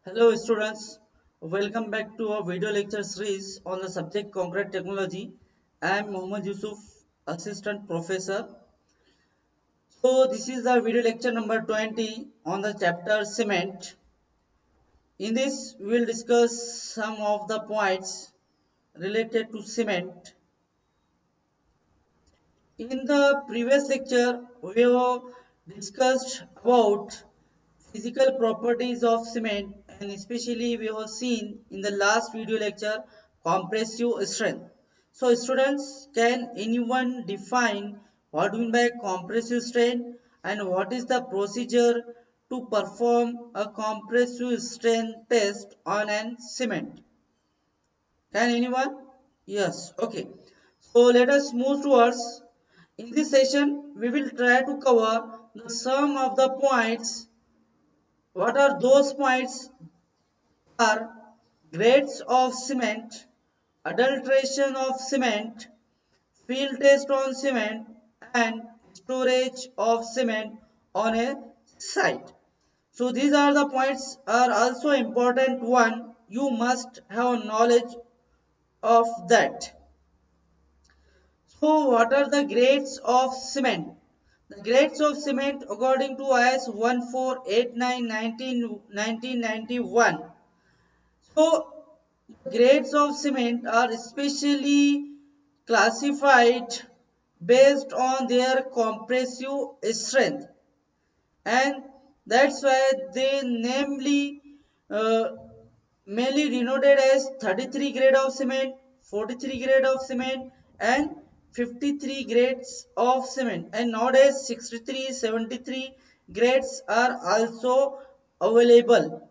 Hello students, welcome back to our video lecture series on the subject concrete technology. I am Mohammad Yusuf, assistant professor. So this is the video lecture number 20 on the chapter cement. In this we will discuss some of the points related to cement. In the previous lecture we have discussed about physical properties of cement, and especially we have seen in the last video lecture compressive strength. So students, can anyone define what we mean by compressive strength and what is the procedure to perform a compressive strength test on an cement? Can anyone? Yes, okay. So let us move towards. In this session we will try to cover the sum of the points. What are those points? Are grades of cement, adulteration of cement, field test on cement, and storage of cement on a site. So these are the points are also important one. You must have knowledge of that. So what are the grades of cement? The grades of cement according to IS 1489 1991. So grades of cement are especially classified based on their compressive strength, and that's why they namely uh, mainly denoted as 33 grade of cement, 43 grade of cement, and 53 grades of cement, and nowadays 63, 73 grades are also available.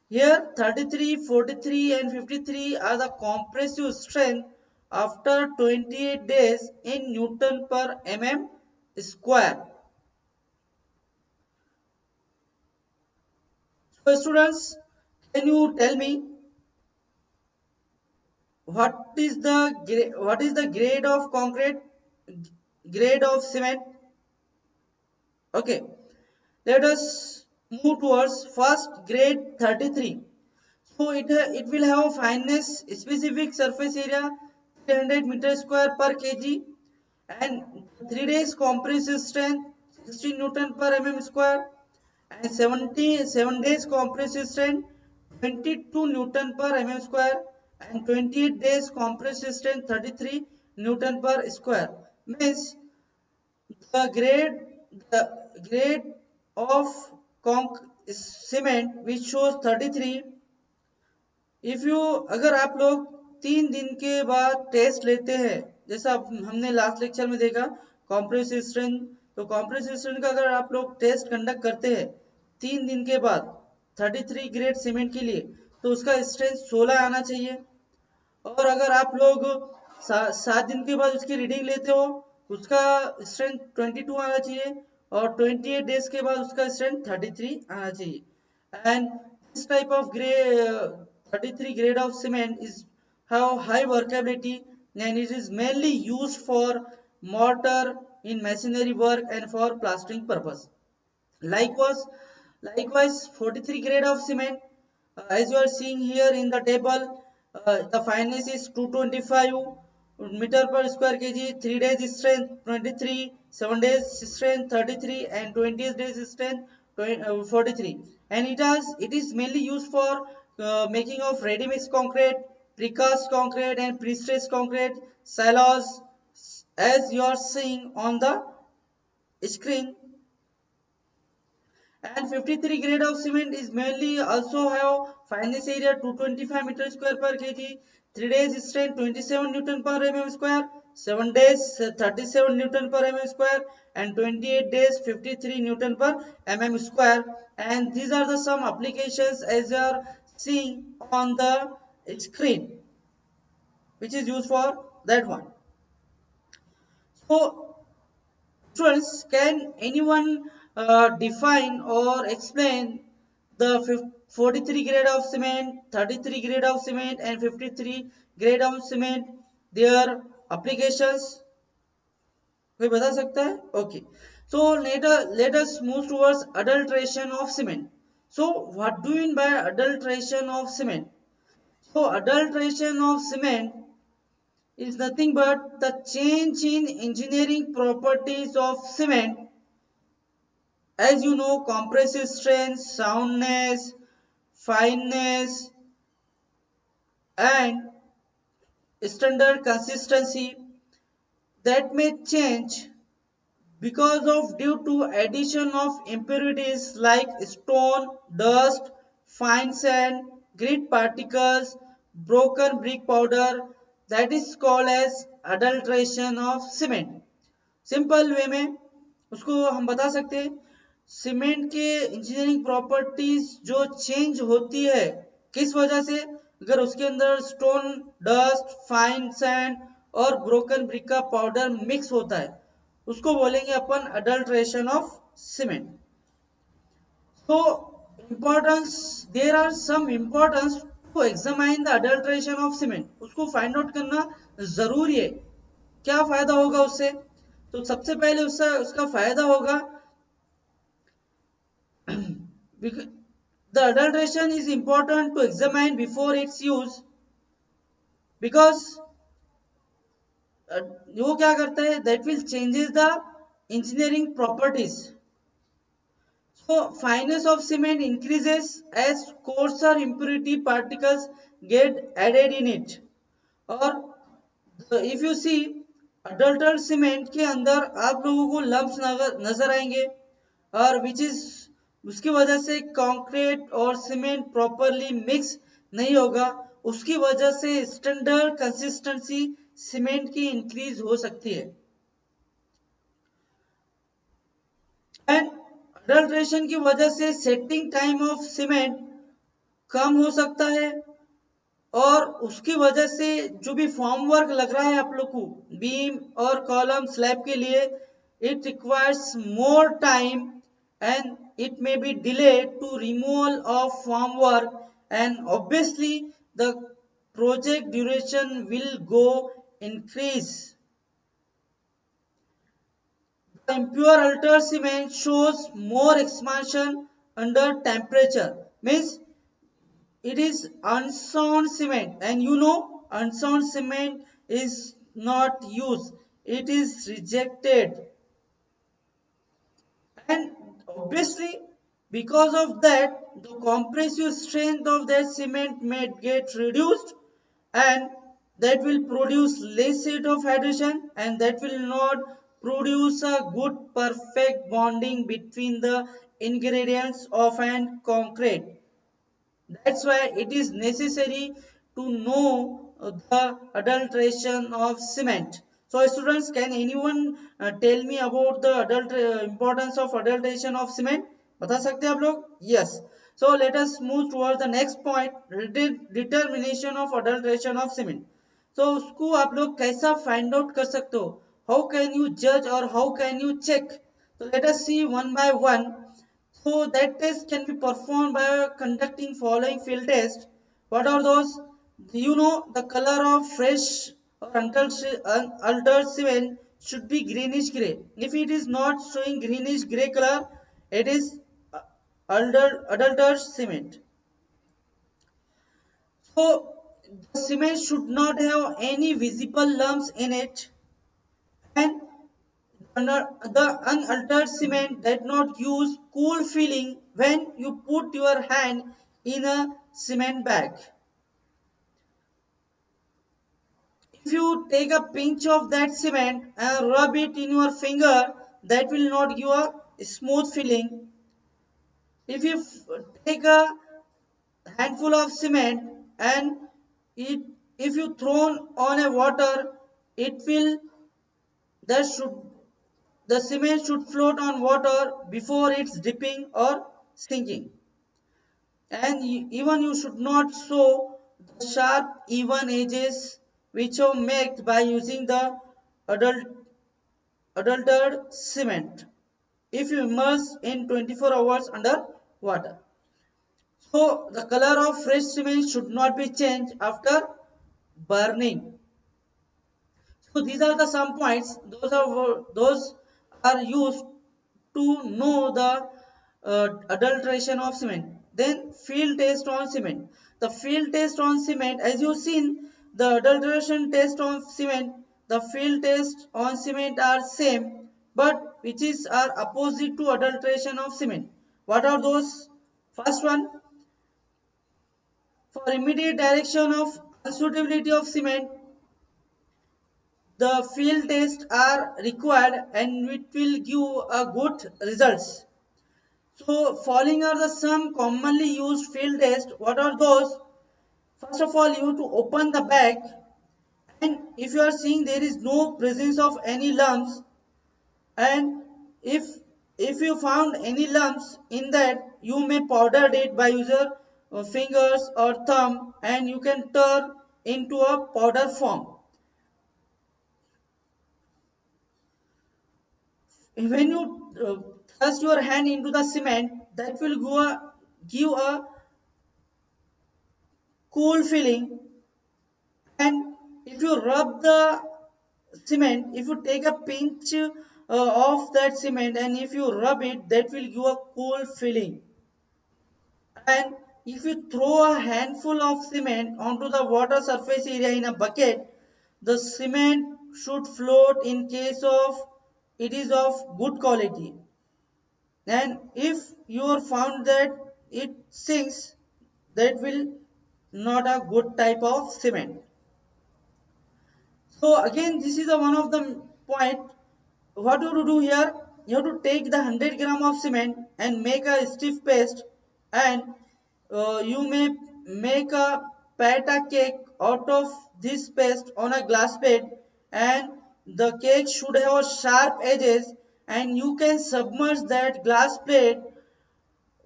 Here 33, 43 and 53 are the compressive strength after 28 days in Newton per mm square. So students, can you tell me what is the grade of concrete, grade of cement? Okay, let us move towards first grade 33. So it will have a fineness specific surface area 300 meter square per kg, and 3 days compressive strength 16 Newton per mm square, and 7 days compressive strength 22 Newton per mm square, and 28 days compressive strength 33 Newton per square. Means the grade of conc cement which shows 33. If you अगर आप लोग 3 दिन के बाद test लेते हैं, जैसा हमने लास्ट लेक्चर में देखा कॉम्प्रेसिव स्ट्रेंथ, तो कॉम्प्रेसिव स्ट्रेंथ का अगर आप लोग टेस्ट कंडक्ट करते हैं 3 दिन के बाद 33 ग्रेड सीमेंट के लिए, तो उसका स्ट्रेंथ 16 आना चाहिए। और अगर आप लोग 7 दिन के बाद उसकी रीडिंग लेते हो, उसका स्ट्रेंथ 22 आना चाहिए, और 28 डेज के बाद उसका स्ट्रेंथ 33 आना चाहिए। And this type of 33 grade of cement is have high workability, and it is mainly used for mortar in masonry work and for plastering purpose. Likewise likewise 43 grade of cement, as you are seeing here in the table, the fineness is 225 meter per square kg, 3 days strength 23, 7 days strength 33, and 20 days strength 43. And it is mainly used for making of ready mix concrete, precast concrete, and pre-stressed concrete silos, as you are seeing on the screen. And 53 grade of cement is mainly also have fineness area 225 meter square per kg, 3 days strength 27 Newton per mm square, 7 days 37 Newton per mm square, and 28 days 53 Newton per mm square. And these are the some applications as you are seeing on the screen, which is used for that one. So students, can anyone define or explain the 43 grade of cement, 33 grade of cement, and 53 grade of cement, their applications? कोई बता सकता है? Okay. So let us move towards adulteration of cement. So what do you mean by adulteration of cement? So adulteration of cement is nothing but the change in engineering properties of cement. As you know, compressive strength, soundness, fineness, and standard consistency that may change because of due to addition of impurities like stone, dust, fine sand, grit particles, broken brick powder, that is called as adulteration of cement. Simple way में उसको हम बता सकते हैं, cement के engineering properties जो change होती है किस वजह से, अगर उसके अंदर स्टोन, डस्ट, फाइन सैंड और ब्रोकन ब्रिक का पाउडर मिक्स होता है, उसको बोलेंगे अपन adulteration of cement. So importance, there are some importance to examine the adulteration of cement. उसको फाइंड आउट करना जरूरी है. क्या फायदा होगा उससे? तो सबसे पहले उसका फायदा होगा, the adulteration is important to examine before its use because वो क्या करता है, that will changes the engineering properties. So fineness of cement increases as coarser impurity particles get added in it. और if you see adulterated cement के अंदर आप लोगों को lumps नजर आएंगे, और विच इज उसकी वजह से कंक्रीट और सीमेंट प्रॉपरली मिक्स नहीं होगा, उसकी वजह से स्टैंडर्ड कंसिस्टेंसी सीमेंट की इंक्रीज हो सकती है. एंड अडल्ट्रेशन की वजह से सेटिंग टाइम ऑफ सीमेंट कम हो सकता है, और उसकी वजह से जो भी फॉर्म वर्क लग रहा है आप लोग को बीम और कॉलम स्लैब के लिए, it requires more time and it may be delayed to removal of formwork, and obviously the project duration will go increase. The impure altered cement shows more expansion under temperature, means it is unsound cement, and you know unsound cement is not used, it is rejected. And obviously, because of that, the compressive strength of that cement may get reduced, and that will produce less rate of hydration, and that will not produce a good perfect bonding between the ingredients of an concrete. That's why it is necessary to know the adulteration of cement. So students, can anyone tell me about the importance of adulteration of cement? बता सकते हैं आप लोग? Yes. So let us move towards the next point, determination of adulteration of cement. So उसको आप लोग कैसा find out कर सकते हो? How can you judge or how can you check? So let us see one by one. So that test can be performed by conducting following field tests. What are those? You know, the color of fresh or altered cement should be greenish gray. If it is not showing greenish gray color, it is adulterated cement. So the cement should not have any visible lumps in it, and the unaltered cement did not use cool feeling when you put your hand in a cement bag. If you take a pinch of that cement and rub it in your finger, that will not give a smooth feeling. If you take a handful of cement and it, if you throw on a water, it will, that should, the cement should float on water before it's dipping or sinking. And even you should not show the sharp even edges which are made by using the adult, adulterated cement if you immerse in 24 hours under water. So the color of fresh cement should not be changed after burning. So these are the some points. Those are used to know the adulteration of cement. Then field test on cement. The field test on cement, as you've seen, the adulteration test on cement, the field test on cement are same, but which is are opposite to adulteration of cement. What are those? First one, for immediate direction of unsuitability of cement, the field tests are required and it will give a good results. So following are the some commonly used field tests. What are those? First of all, you have to open the bag, and if you are seeing there is no presence of any lumps, and if if you found any lumps in that, you may powder it by using fingers or thumb, and you can turn into a powder form. When you thrust your hand into the cement, that will give a cool feeling. And if you rub the cement, if you take a pinch of that cement and if you rub it, that will give a cool feeling. And if you throw a handful of cement onto the water surface area in a bucket, the cement should float in case of it is of good quality. And if you are found that it sinks, that will not a good type of cement. So again, this is the one of the point. What you have to do here, you have to take the 100 gram of cement and make a stiff paste, and you may make a pata cake out of this paste on a glass plate, and the cake should have sharp edges, and you can submerge that glass plate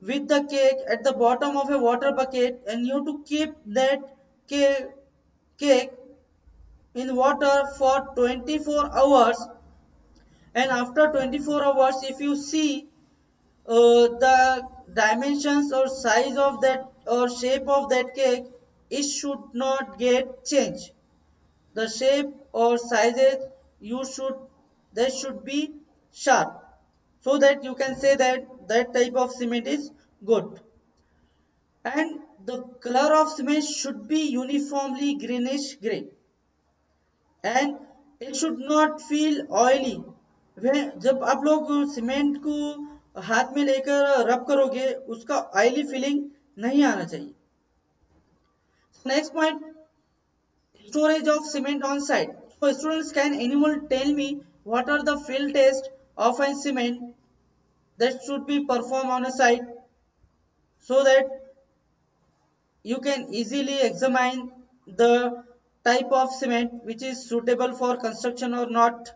with the cake at the bottom of a water bucket, and you have to keep that cake in water for 24 hours. And after 24 hours, if you see the dimensions or size of that or shape of that cake, it should not get changed. The shape or sizes, you should they should be sharp, so that you can say that that type of cement is good. And the color of cement should be uniformly greenish gray, and it should not feel oily. जब आप लोग cement को हाथ में लेकर रब करोगे, उसका ऑयली फीलिंग नहीं आना चाहिए. Next point, storage of cement on site. So students, can anyone tell me what are the field tests of a cement that should be performed on a site, so that you can easily examine the type of cement which is suitable for construction or not?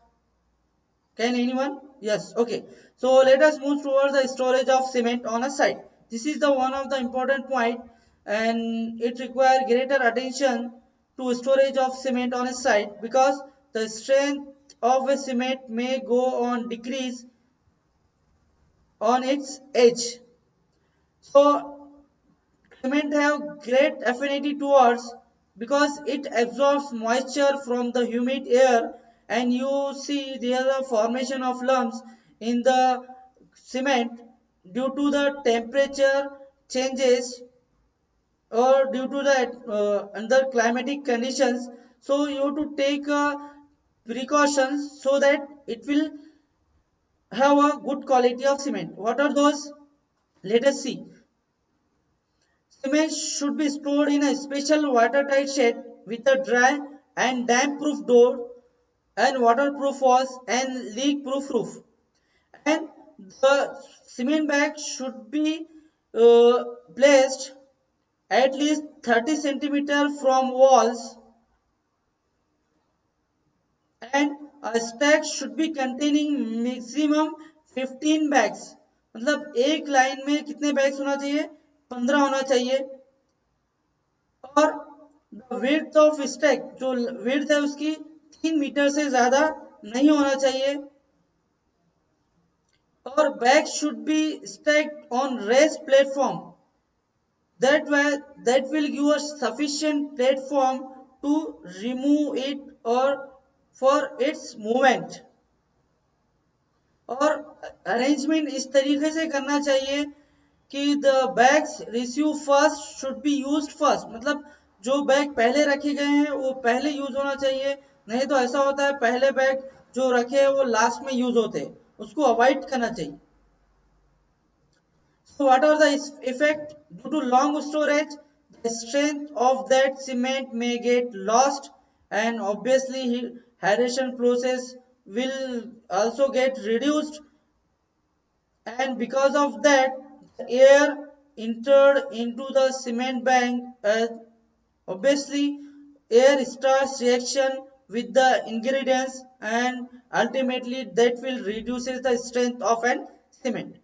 Can anyone? Yes. Okay. So let us move towards the storage of cement on a site. This is the one of the important point, and it requires greater attention to storage of cement on a site, because the strength of a cement may go on decrease on its edge. So cement have great affinity towards, because it absorbs moisture from the humid air, and you see there are formation of lumps in the cement due to the temperature changes or due to the under climatic conditions. So you have to take precautions so that it will have a good quality of cement. What are those? Let us see. Cement should be stored in a special watertight shed with a dry and damp-proof door and waterproof walls and leak-proof roof. And the cement bag should be placed at least 30 centimeter from walls, and a stack should be containing maximum 15 bags. मतलब एक line में कितने bags होना चाहिए? 15 होना चाहिए. और the width of stack, जो विड्थ है उसकी 3 मीटर से ज्यादा नहीं होना चाहिए. और bag should be stacked on rest platform, that will give us sufficient platform to remove it or for its movement. और अरेंजमेंट इस तरीके से करना चाहिए कि the bags receive first should be used first, मतलब जो बैग पहले रखे गए हैं वो पहले यूज होना चाहिए। नहीं तो ऐसा होता है पहले बैग जो रखे हैं वो लास्ट में यूज होते हैं, उसको अवॉइड करना चाहिए। So what are the effect? Due to long storage, the strength of that cement may get lost, and obviously hydration process will also get reduced, and because of that the air entered into the cement bank, obviously air starts reaction with the ingredients, and ultimately that will reduces the strength of an cement.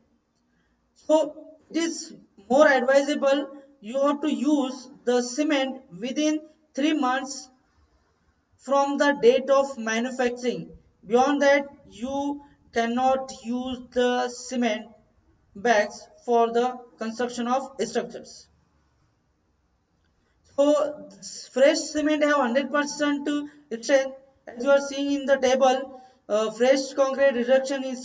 So it is more advisable you have to use the cement within 3 months from the date of manufacturing. Beyond that, you cannot use the cement bags for the construction of structures. So fresh cement have 100% strength. As you are seeing in the table, fresh concrete reduction in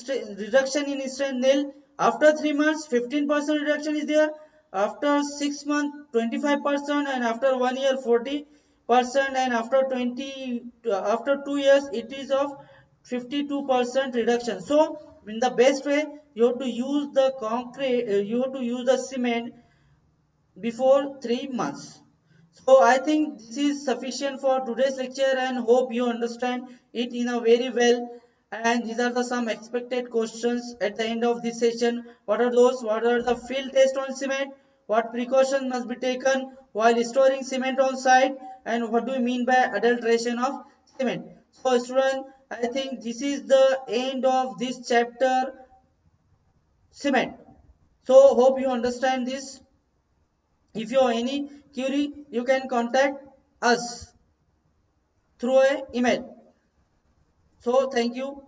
strength nil. After 3 months, 15% reduction is there. After 6 months, 25%, and after 1 year, 40%, and after 2 years, it is of 52% reduction. So, in the best way, you have to use the concrete. You have to use the cement before 3 months. So I think this is sufficient for today's lecture and hope you understand it in a very well. And these are the some expected questions at the end of this session. What are those? What are the field test on cement? What precautions must be taken while storing cement on site? And what do we mean by adulteration of cement? So students, I think this is the end of this chapter cement. So hope you understand this. If you have any query, you can contact us through a email. So thank you.